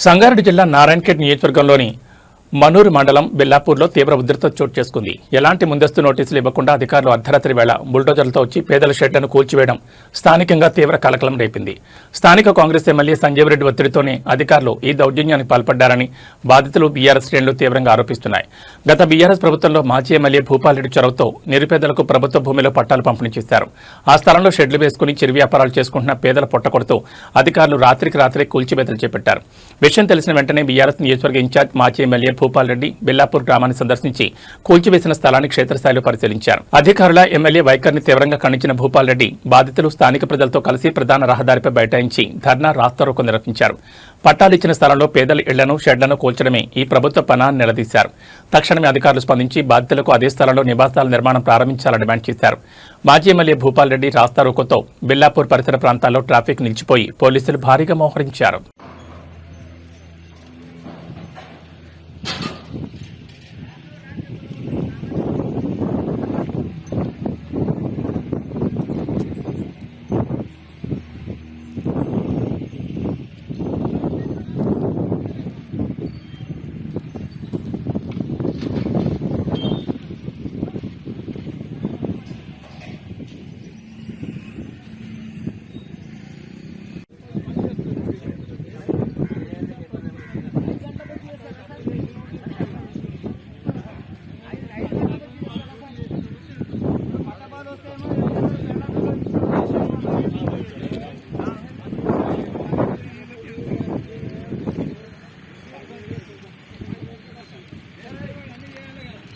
సంగారెడ్డి జిల్లా నారాయణఖేడ్ నియోజకవర్గంలోని మనూరు మండలం బెల్లాపూర్లో తీవ్ర ఉధృత చోటు చేసుకుంది. ఎలాంటి ముందస్తు నోటీసులు ఇవ్వకుండా అధికారులు అర్ధరాత్రి వేళ బుల్డోజర్లతో వచ్చి పేదల షెడ్లను కూల్చివేయడం స్థానికంగా తీవ్ర కలకలం రేపింది. స్థానిక కాంగ్రెస్ ఎమ్మెల్యే సంజీవ్ రెడ్డి ఒత్తిడితోనే అధికారులు ఈ దౌర్జన్యానికి పాల్పడ్డారని బాధితులు బీఆర్ఎస్ శ్రేణులు తీవ్రంగా ఆరోపిస్తున్నాయి. గత బీఆర్ఎస్ ప్రభుత్వంలో మాజీ ఎమ్మెల్యే భూపాల్ రెడ్డి చొరవతో నిరుపేదలకు ప్రభుత్వ భూమిలో పట్టాలు పంపిణీ చేశారు. ఆ స్థలంలో షెడ్లు వేసుకుని చిరు వ్యాపారాలు చేసుకుంటున్న పేదల పొట్టకొడుతూ అధికారులు రాత్రికి రాత్రే కూల్చివేతలు చేపట్టారు. విషయం తెలిసిన వెంటనే బీఆర్ఎస్ నియోజకవర్గ ఇన్ఛార్జ్ మాజీ ఎమ్మెల్యే భూపాల్ రెడ్డి బెల్లాపూర్ గ్రామాన్ని సందర్శించి కూల్చివేసిన స్థలాన్ని క్షేత్రస్థాయిలో పరిశీలించారు. అధికారుల ఎమ్మెల్యే వైఖరిని తీవ్రంగా ఖండించిన భూపాల్ రెడ్డి బాధితులు స్థానిక ప్రజలతో కలిసి ప్రధాన రహదారిపై బైఠాయించి ధర్నా రాస్తారోకో నిర్వహించారు. పట్టాలిచ్చిన స్థలంలో పేదల ఇళ్లను షెడ్లను కూల్చడమే ఈ ప్రభుత్వ పనాన్ని నిలదీశారు. తక్షణమే అధికారులు స్పందించి బాధితులకు అదే స్థలంలో నివాసాల నిర్మాణం ప్రారంభించాలని డిమాండ్ చేశారు. మాజీ ఎమ్మెల్యే భూపాల్ రెడ్డి రాస్తారోకోతో బెల్లాపూర్ పరిసర ప్రాంతాల్లో ట్రాఫిక్ నిలిచిపోయి పోలీసులు భారీగా మోహరించారు.